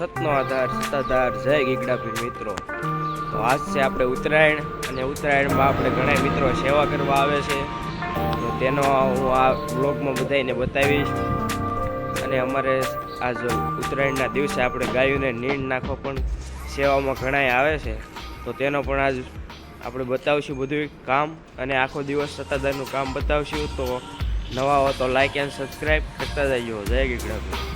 સતનો આધાર સત્તાધાર જય ગીગડાપીર મિત્રો. તો આજ છે આપણે ઉત્તરાયણ, અને ઉત્તરાયણમાં આપણે ઘણા મિત્રો સેવા કરવા આવે છે. તો તેનો હું આ બ્લોગમાં બધાને બતાવીશ. અને અમારે આજ ઉત્તરાયણના દિવસે આપણે ગાયોને નીણ નાખવા પણ સેવામાં ઘણા આવે છે. તો તેનો પણ આજ આપણે બતાવશું બધું કામ, અને આખો દિવસ સત્તાધારનું કામ બતાવશું. તો નવા હો તો લાઈક એન્ડ સબસ્ક્રાઈબ કરતા જજો. જય ગીગડાપીર.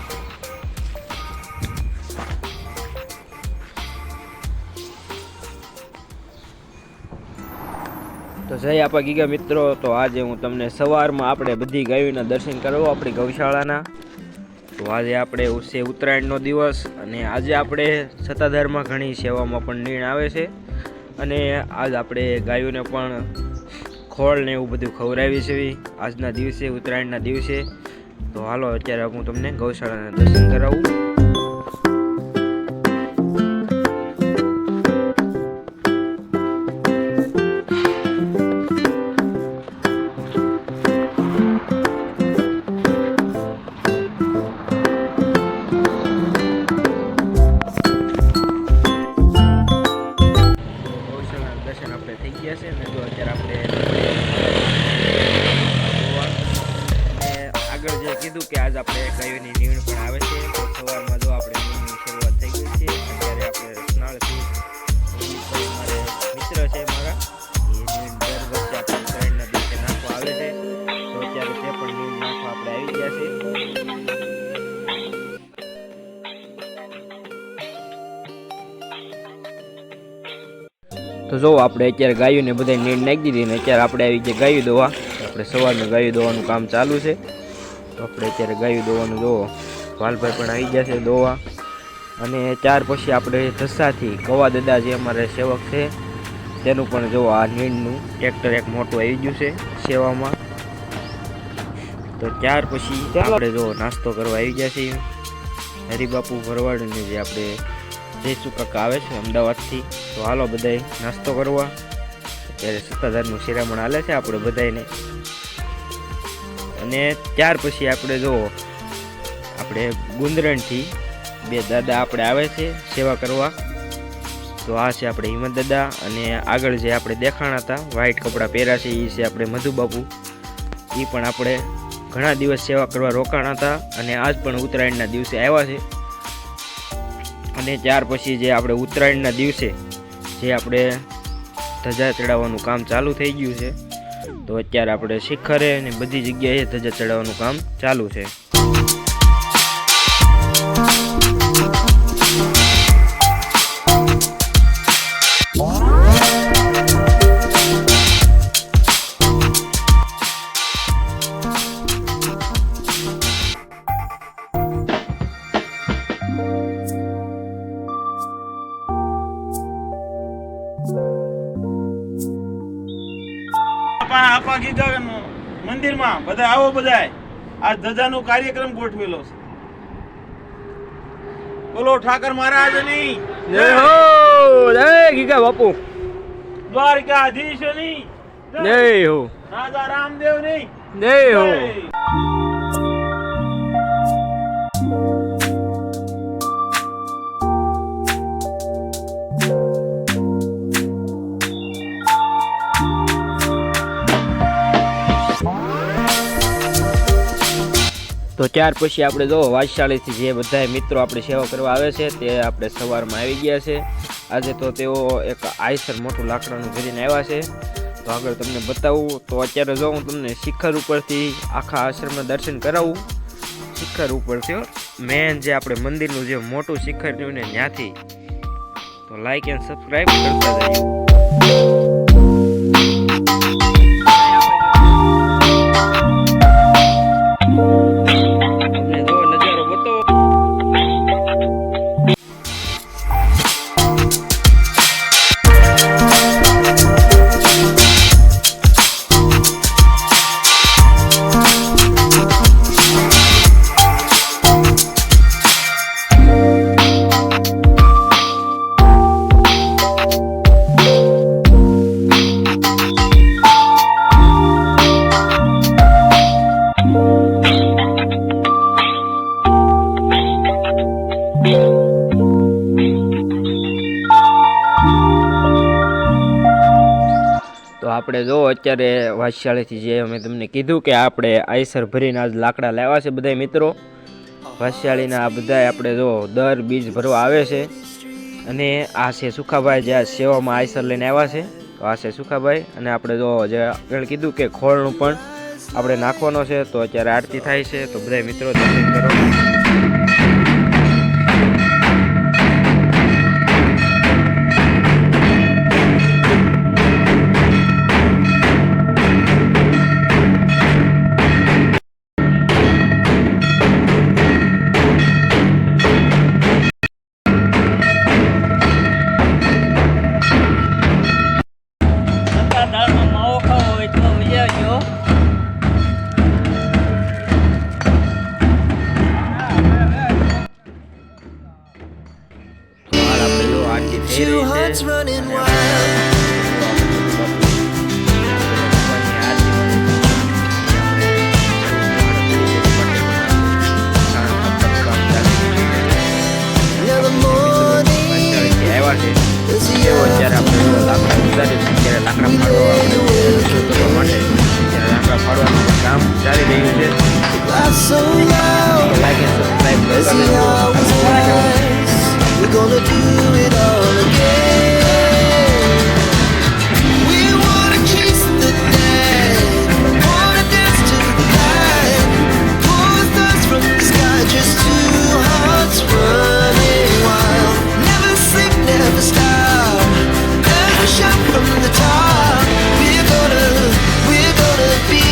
તો જય આપા ગીગા મિત્રો. તો આજે હું તમને સવારમાં આપણે બધી ગાયોના દર્શન કરાવું આપણી ગૌશાળાના. તો આજે આપણે છે ઉત્તરાયણનો દિવસ, અને આજે આપણે સત્તાધારમાં ઘણી સેવામાં પણ નીણ આવે છે. અને આજ આપણે ગાયોને પણ ખોળ ને એવું બધું ખવડાવી છે આજના દિવસે, ઉત્તરાયણના દિવસે. તો હાલો અત્યારે હું તમને ગૌશાળાના દર્શન કરાવું. આપણે થઈ ગયા છે ને, જો અત્યારે આપણે આગળ જે કીધું કે આજ આપણે ગાયોની નીણ પણ આવે છે. તો સવારમાં જો આપણે નીણની શરૂઆત થઈ ગઈ છે. અત્યારે આપણે સ્નાળથી અમારે મિત્ર છે મારા, એ નીણ દર વર્ષે આપણે ઉત્તરાયણના દિવસે નાખવા આવે છે. તો અત્યારે તે પણ નીણ નાખવા આપણે આવી ગયા છે. તો જો આપણે અત્યારે ગાયોને બધા નીણ નાખી દીધી, ને અત્યારે આપણે આવી ગયા ગાયું દોવા. આપણે સવારનું ગાયું દોવાનું કામ ચાલુ છે. તો આપણે અત્યારે ગાયું દોવાનું જોવો, વાલભાઈ પણ આવી ગયા છે દોવા. અને ત્યાર પછી આપણે ધસાથી કવા દાદા જે અમારે સેવક છે તેનું પણ જોવો, આ નીણનું ટ્રેક્ટર એક મોટું આવી ગયું છે સેવામાં. તો ત્યાર પછી આપણે જો નાસ્તો કરવા આવી ગયા છીએ હરિબાપુ ભરવાડને, જે આપણે જયસુ કાકા આવે છે અમદાવાદથી. તો હાલો બધાય નાસ્તો કરવા. અત્યારે સત્તાધારનું શિરામણ હાલે છે આપણે બધાને. અને ત્યાર પછી આપણે જો આપણે ગુંદરણથી બે દાદા આપણે આવે છે સેવા કરવા. તો આ છે આપણે હિંમત દાદા, અને આગળ જે આપણે દેખાણા હતા વ્હાઈટ કપડાં પહેર્યા છે એ છે આપણે મધુબાપુ. એ પણ આપણે ઘણા દિવસ સેવા કરવા રોકાણા હતા, અને આજ પણ ઉત્તરાયણના દિવસે આવ્યા છે. અને ત્યાર પછી જે આપણે ઉત્તરાયણના દિવસે જે આપણે ધજા ચડાવવાનું કામ ચાલુ થઈ ગયું છે. તો અત્યારે આપણે શિખરે અને બધી જગ્યાએ ધજા ચડાવવાનું કામ ચાલુ છે. આપા ગીગા મંદિરમાં બધા આવો, બધા આ ધજાનો કાર્યક્રમ ગોઠવેલો છે. બોલો ઠાકર મહારાજની જય હો. જય ગીગા બાપુ. દ્વારકાધીશની જય હો. રાજા રામદેવની જય હો. તો ત્યાર પછી આપણે જો વાંસશાળીથી જે બધા મિત્રો આપણે સેવા કરવા આવે છે તે આપણે સવારમાં આવી ગયા છે. આજે તો તેઓ એક આયસર મોટું લાકડાનું ભરીને આવ્યા છે. તો આગળ તમને બતાવું. તો અત્યારે જો હું તમને શિખર ઉપરથી આખા આશ્રમના દર્શન કરાવું. શિખર ઉપરથી મેન જે આપણે મંદિરનું જે મોટું શિખર રહ્યું ને ત્યાંથી. તો લાઈક એન્ડ સબસ્ક્રાઈબ કરતા જઈએ. આપણે જો અત્યારે વાંસશાળીથી જે અમે તમને કીધું કે આપણે આઈસર ભરીને આજ લાકડા લાવ્યા છે બધા મિત્રો. વાંસશાળીના આ બધા આપણે જો દર બીજ ભરવા આવે છે. અને આ છે સુખાભાઈ જે આ સેવામાં આઈસર લઈને આવ્યા છે. તો આ છે સુખાભાઈ અને આપણે જો જે આગળ કીધું કે ખોળનું પણ આપણે નાખવાનો છે. તો અત્યારે આરતી થાય છે તો બધા મિત્રો દર્શન કરો. Two hearts running wild. Now the morning is life so loud as it always was. We're gonna do it all again. We wanna chase the night, wanna dance to the light, pull the stars from the sky, just two hearts running wild. Never sleep, never stop, never shot from the top. We're gonna be, we're gonna be.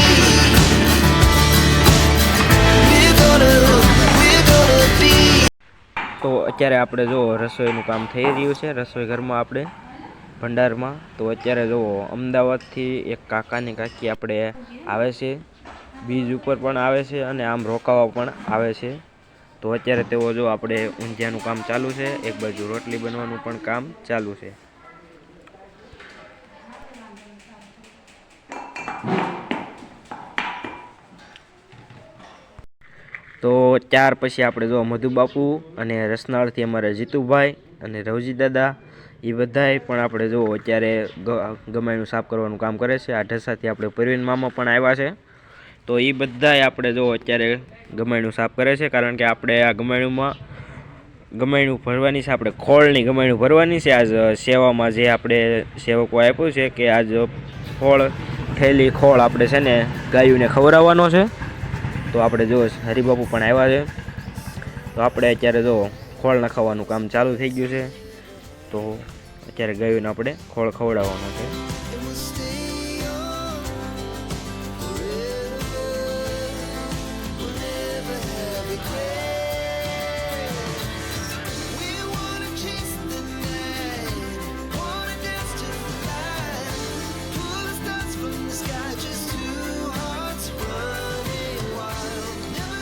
તો અત્યારે આપણે જો રસોઈનું કામ થઈ રહ્યું છે રસોઈ ઘરમાં આપણે ભંડારમાં. તો અત્યારે જો અમદાવાદથી એક કાકાની કાકી આપણે આવે છે, બીજ ઉપર પણ આવે છે અને આમ રોકાવા પણ આવે છે. તો અત્યારે તેઓ જો આપણે ઊંધિયાનું કામ ચાલુ છે, એક બાજુ રોટલી બનવાનું પણ કામ ચાલુ છે. તો ત્યાર પછી આપણે જો મધુબાપુ અને રસનાળથી અમારા જીતુભાઈ અને રવજી દાદા એ બધાય પણ આપણે જો અત્યારે ગમાયનું સાફ કરવાનું કામ કરે છે. આ ઢસાથી આપણે પરવીન મામા પણ આવ્યા છે. તો એ બધાય આપણે જો અત્યારે ગમાયનું સાફ કરે છે, કારણ કે આપણે આ ગમાયનું ભરવાની છે, આપણે ખોળની ગમાયનું ભરવાની છે. આજ સેવામાં જે આપણે સેવકો આપ્યું છે કે આજ ખોળ થયેલી ખોળ આપણે છે ને ગાયોને ખવડાવવાનો છે. તો આપણે જો હરિબાપુ પણ આવ્યા છે. તો આપણે અત્યારે જો ખોળ નાખવાનું કામ ચાલુ થઈ ગયું છે. તો અત્યારે ગાયોને આપણે ખોળ ખવડાવવાનો છે.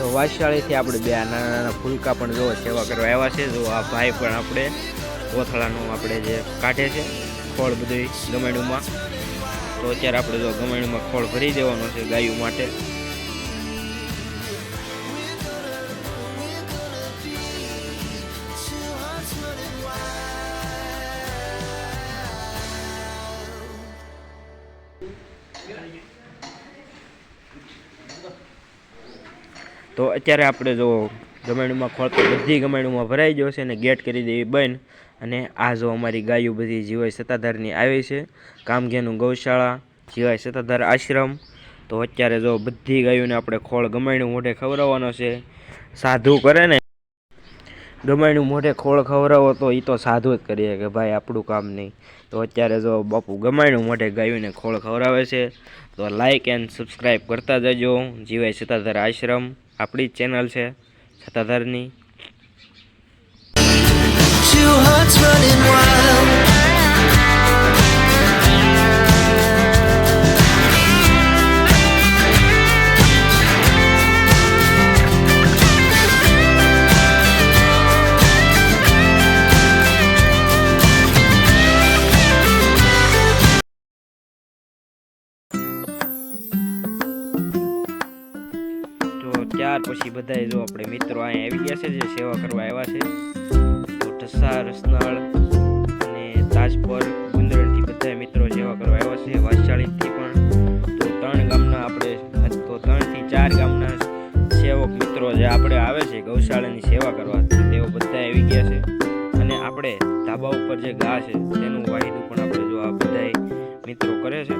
તો વાંસશાળીથી આપણે બે નાના નાના ફૂલકા પણ જો સેવા કરવા આવ્યા છે. જો આ ભાઈ પણ આપણે કોથળાનું આપણે જે કાઢે છે ખોળ બધું ગમાયણુંમાં. તો અત્યારે આપણે જો ગમાયણુંમાં ખોળ ભરી દેવાનો છે ગાયો માટે. તો અત્યારે આપણે જો ગમાયણુંમાં ખોળ તો બધી ગમાયણુંમાં ભરાઈ ગયો છે અને ગેટ કરી દેવી બંધ. અને આ જો અમારી ગાયો બધી જીવાય સત્તાધારની આવી છે, કામઘેનું ગૌશાળા, જીવાય સત્તાધાર આશ્રમ. તો અત્યારે જો બધી ગાયોને આપણે ખોળ ગમાયણું મોઢે ખવડાવવાનો છે. સાધુ કરે ને ગમાયણું મોઢે ખોળ ખવડાવો તો એ તો સાધુ જ કરીએ કે ભાઈ આપણું કામ નહીં. તો અત્યારે જો બાપુ ગમાયણું મોઢે ગાયોને ખોળ ખવડાવે છે. તો લાઇક એન્ડ સબસ્ક્રાઈબ કરતા જજો. જીવાય સત્તાધાર આશ્રમ આપણી જ ચેનલ છે સત્તાધારની. Two hearts running wild. ત્યાર પછી બધા જો આપણે મિત્રો અહીંયા આવી ગયા છે જે સેવા કરવા આવ્યા છે. તો ઢસા, રસનાળ અને તાજપર, ગુંદરણથી બધા મિત્રો સેવા કરવા આવ્યા છે વાંસશાળી. મિત્રો કરે છે.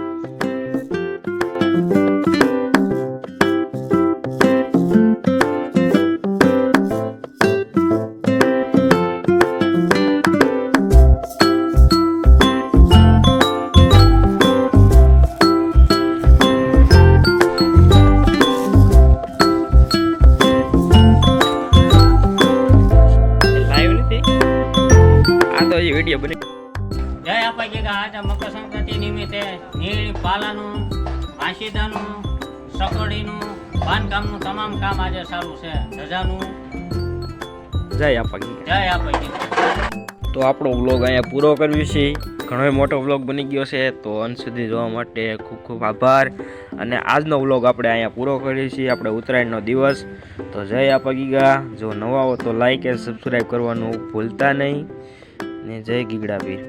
વિડીયો બની જય અપાજી આજે મકર સંક્રાંતિ નિમિત્તે નીણ પાલાનું આશીદાનું સકોડીનું બાંધકામનું તમામ કામ આજે ચાલુ છે. ધજાનું જય અપાજી. જય અપાજી. તો આપણો વ્લોગ અહીંયા પૂરો કરવી છે. ઘણો મોટો વ્લોગ બની ગયો છે, તો અંત સુધી જોવા માટે ખૂબ ખૂબ આભાર. અને આજનો વ્લોગ આપણે અહીંયા પૂરો કરીએ છીએ, આપણે ઉત્તરાયણનો દિવસ. તો જય અપાગીગા. જો નવા હો તો લાઈક અને સબસ્ક્રાઈબ કરવાનું ભૂલતા નહીં. ને જય ગીગડા પીર.